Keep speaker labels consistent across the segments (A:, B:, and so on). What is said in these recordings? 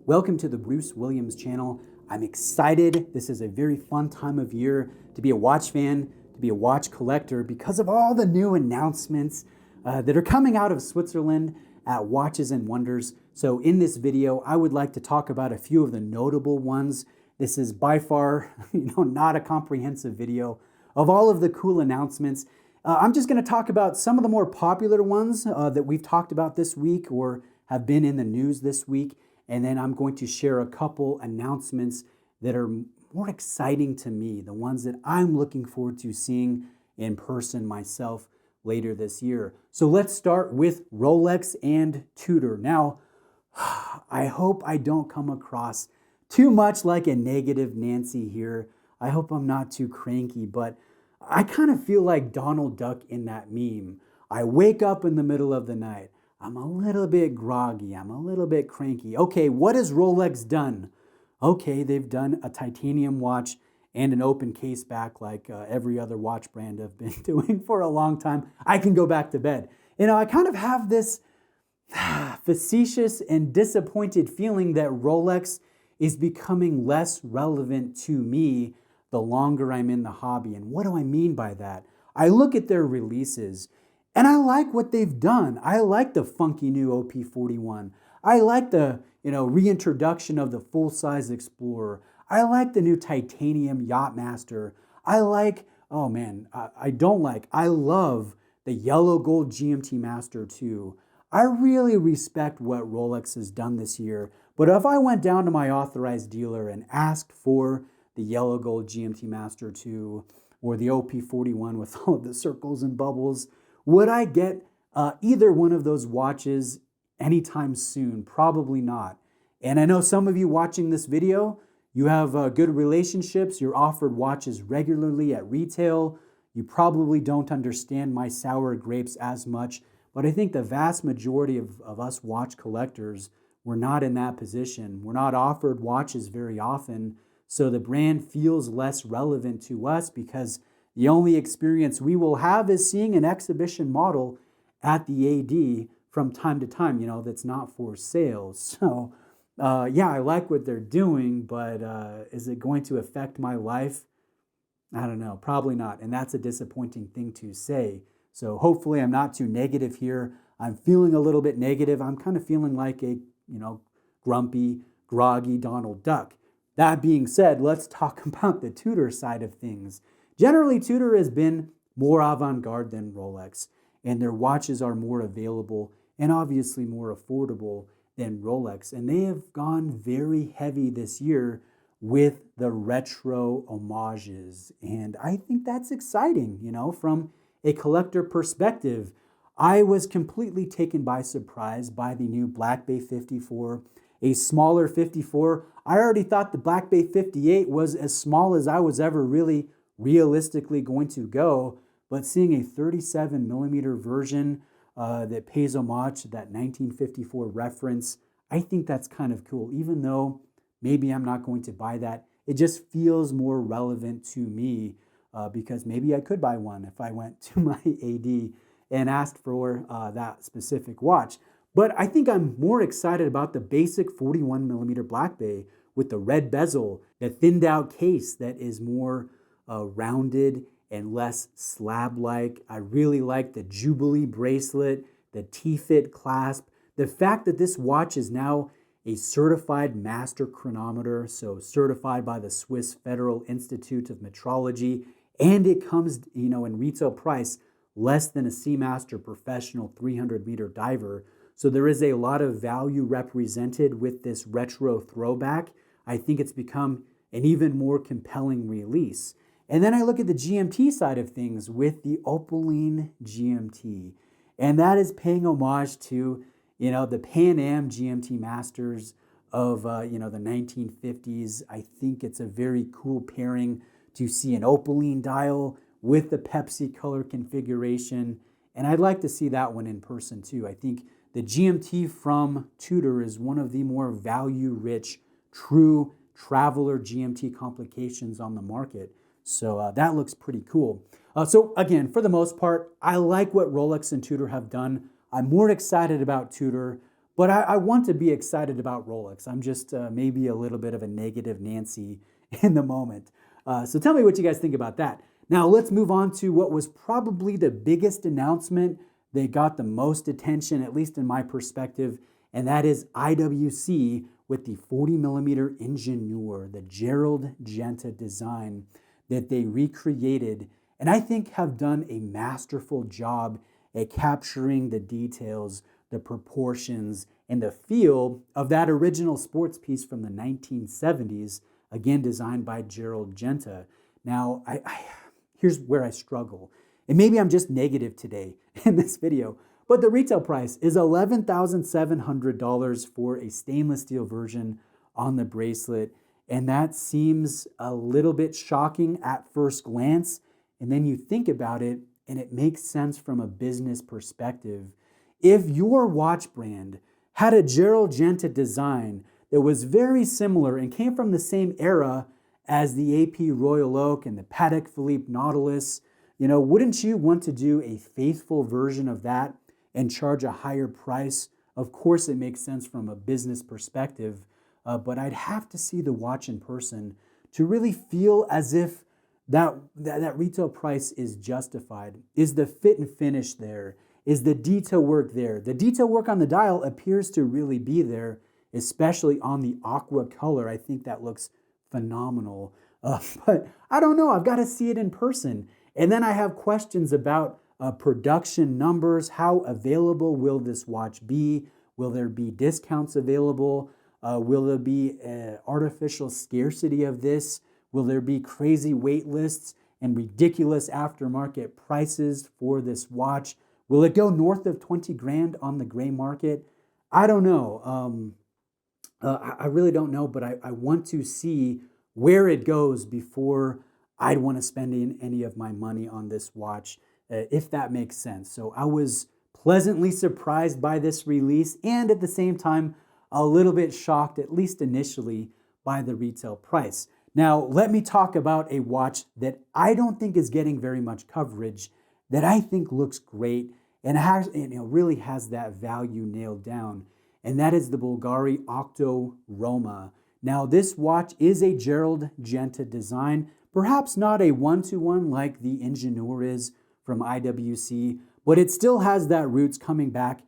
A: Welcome to the Bruce Williams channel. I'm excited. This is a very fun time of year to be a watch fan, to be a watch collector because of all the new announcements that are coming out of Switzerland at Watches and Wonders. So in this video, I would like to talk about a few of the notable ones. This is by far, not a comprehensive video of all of the cool announcements. I'm just going to talk about some of the more popular ones that we've talked about this week or have been in the news this week. And then I'm going to share a couple announcements that are more exciting to me, the ones that I'm looking forward to seeing in person myself later this year. So let's start with Rolex and Tudor. Now, I hope I don't come across too much like a negative Nancy here. I hope I'm not too cranky, but I kind of feel like Donald Duck in that meme. I wake up in the middle of the night. I'm a little bit groggy. I'm a little bit cranky. Okay, what has Rolex done? Okay, they've done a titanium watch and an open case back like every other watch brand I've been doing for a long time. I can go back to bed. I kind of have this facetious and disappointed feeling that Rolex is becoming less relevant to me the longer I'm in the hobby. And what do I mean by that? I look at their releases and I like what they've done. I like the funky new OP41. I like the reintroduction of the full-size Explorer. I like the new titanium Yachtmaster. I love the yellow gold GMT Master 2. I really respect what Rolex has done this year. But if I went down to my authorized dealer and asked for the yellow gold GMT Master 2 or the OP41 with all of the circles and bubbles, would I get either one of those watches anytime soon? Probably not. And I know some of you watching this video, you have good relationships. You're offered watches regularly at retail. You probably don't understand my sour grapes as much. But I think the vast majority of us watch collectors, we're not in that position. We're not offered watches very often. So the brand feels less relevant to us because the only experience we will have is seeing an exhibition model at the AD from time to time, that's not for sale. So, I like what they're doing, but is it going to affect my life? I don't know, probably not. And that's a disappointing thing to say. So hopefully I'm not too negative here. I'm feeling a little bit negative. I'm kind of feeling like a, grumpy, groggy Donald Duck. That being said, let's talk about the Tudor side of things. Generally, Tudor has been more avant-garde than Rolex, and their watches are more available and obviously more affordable than Rolex. And they have gone very heavy this year with the retro homages. And I think that's exciting, from a collector perspective. I was completely taken by surprise by the new Black Bay 54, a smaller 54. I already thought the Black Bay 58 was as small as I was ever really realistically going to go, but seeing a 37 millimeter version that pays homage to that 1954 reference, I think that's kind of cool. Even though maybe I'm not going to buy that, it just feels more relevant to me because maybe I could buy one if I went to my AD and asked for that specific watch. But I think I'm more excited about the basic 41 millimeter Black Bay with the red bezel, the thinned out case that is more rounded and less slab-like. I really like the Jubilee bracelet, the T-Fit clasp. The fact that this watch is now a certified master chronometer, so certified by the Swiss Federal Institute of Metrology, and it comes, in retail price less than a Seamaster Professional 300-meter diver. So there is a lot of value represented with this retro throwback. I think it's become an even more compelling release. And then I look at the GMT side of things with the Opaline GMT. And that is paying homage to, the Pan Am GMT Masters of, the 1950s. I think it's a very cool pairing to see an Opaline dial with the Pepsi color configuration. And I'd like to see that one in person too. I think the GMT from Tudor is one of the more value-rich, true traveler GMT complications on the market. So that looks pretty cool. So again, for the most part, I like what Rolex and Tudor have done. I'm more excited about Tudor, But I want to be excited about Rolex. I'm just maybe a little bit of a negative Nancy in the moment. So tell me what you guys think about that. Now let's move on to what was probably the biggest announcement that got the most attention, at least in my perspective, and that is IWC with the 40 millimeter Ingenieur, the Gerald Genta design that they recreated, and I think have done a masterful job at capturing the details, the proportions, and the feel of that original sports piece from the 1970s, again designed by Gerald Genta. Now, here's where I struggle, and maybe I'm just negative today in this video, but the retail price is $11,700 for a stainless steel version on the bracelet, and that seems a little bit shocking at first glance, and then you think about it, and it makes sense from a business perspective. If your watch brand had a Gerald Genta design that was very similar and came from the same era as the AP Royal Oak and the Patek Philippe Nautilus, wouldn't you want to do a faithful version of that and charge a higher price? Of course, it makes sense from a business perspective, but I'd have to see the watch in person to really feel as if that retail price is justified. Is the fit and finish there? Is the detail work there? The detail work on the dial appears to really be there, especially on the aqua color. I think that looks phenomenal. But I don't know. I've got to see it in person. And then I have questions about production numbers. How available will this watch be? Will there be discounts available? Will there be artificial scarcity of this? Will there be crazy wait lists and ridiculous aftermarket prices for this watch? Will it go north of 20 grand on the gray market? I don't know. I really don't know, but I want to see where it goes before I'd want to spend any of my money on this watch, if that makes sense. So I was pleasantly surprised by this release and at the same time, a little bit shocked, at least initially, by the retail price. Now, let me talk about a watch that I don't think is getting very much coverage, that I think looks great and really has that value nailed down, and that is the Bvlgari Octo Roma. Now, this watch is a Gerald Genta design, perhaps not a one-to-one like the Ingenieur is from IWC, but it still has that roots coming back,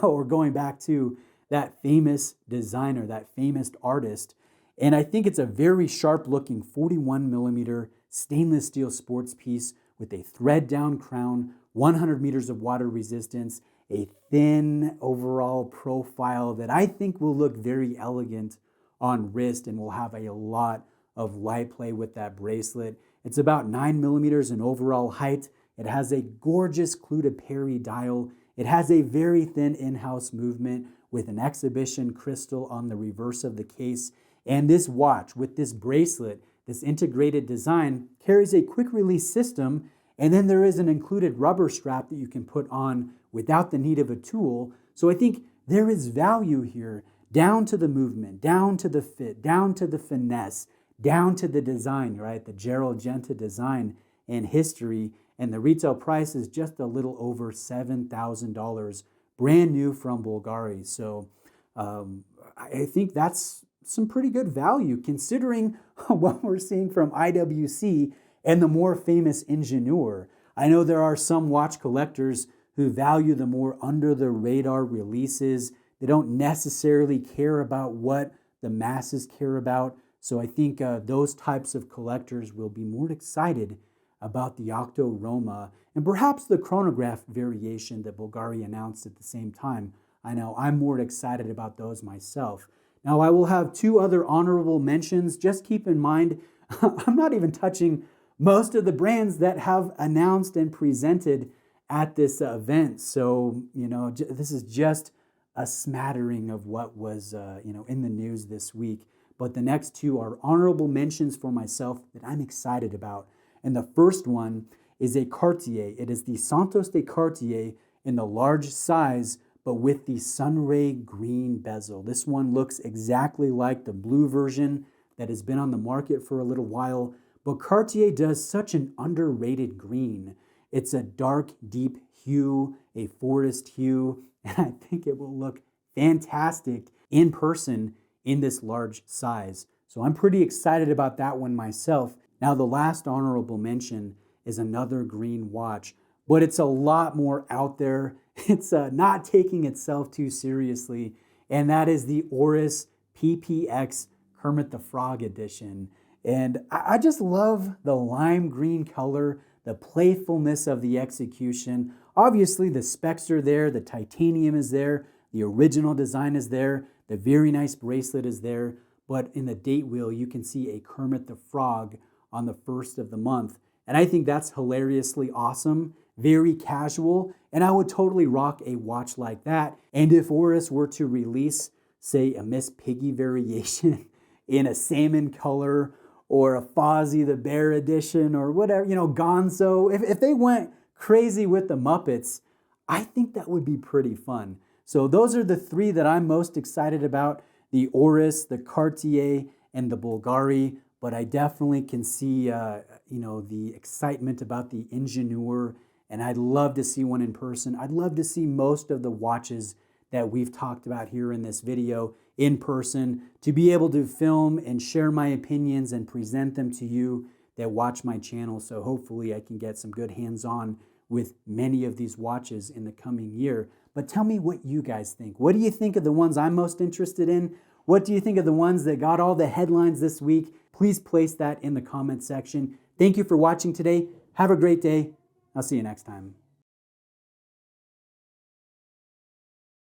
A: or going back to that famous designer, that famous artist. And I think it's a very sharp-looking 41 millimeter stainless steel sports piece with a thread-down crown, 100 meters of water resistance, a thin overall profile that I think will look very elegant on wrist and will have a lot of light play with that bracelet. It's about 9 millimeters in overall height. It has a gorgeous clou de Paris dial. It has a very thin in-house movement with an exhibition crystal on the reverse of the case. And this watch with this bracelet, this integrated design, carries a quick release system, and then there is an included rubber strap that you can put on without the need of a tool. So I think there is value here, down to the movement, down to the fit, down to the finesse, down to the design, right? The Gerald Genta design and history. And the retail price is just a little over $7,000, brand new from Bvlgari. So I think that's some pretty good value considering what we're seeing from IWC and the more famous Ingenieur. I know there are some watch collectors who value the more under the radar releases. They don't necessarily care about what the masses care about. So I think those types of collectors will be more excited about the Octo Roma and perhaps the chronograph variation that Bvlgari announced at the same time. I know I'm more excited about those myself. Now I will have two other honorable mentions. Just keep in mind, I'm not even touching most of the brands that have announced and presented at this event. So, this is just a smattering of what was, in the news this week. But the next two are honorable mentions for myself that I'm excited about. And the first one is a Cartier. It is the Santos de Cartier in the large size, but with the sunray green bezel. This one looks exactly like the blue version that has been on the market for a little while, but Cartier does such an underrated green. It's a dark, deep hue, a forest hue, and I think it will look fantastic in person in this large size. So I'm pretty excited about that one myself. Now, the last honorable mention is another green watch, but it's a lot more out there. It's not taking itself too seriously, and that is the Oris PPX Kermit the Frog edition. And I just love the lime green color, the playfulness of the execution. Obviously, the specs are there, the titanium is there, the original design is there, the very nice bracelet is there, but in the date wheel, you can see a Kermit the Frog on the first of the month. And I think that's hilariously awesome, very casual, and I would totally rock a watch like that. And if Oris were to release, say, a Miss Piggy variation in a salmon color, or a Fozzie the Bear edition, or whatever, Gonzo, if they went crazy with the Muppets, I think that would be pretty fun. So those are the three that I'm most excited about: the Oris, the Cartier, and the Bvlgari. But I definitely can see, the excitement about the Ingenieur, and I'd love to see one in person. I'd love to see most of the watches that we've talked about here in this video in person, to be able to film and share my opinions and present them to you that watch my channel. So hopefully I can get some good hands-on with many of these watches in the coming year. But tell me what you guys think. What do you think of the ones I'm most interested in? What do you think of the ones that got all the headlines this week? Please place that in the comment section. Thank you for watching today. Have a great day. I'll see you next time.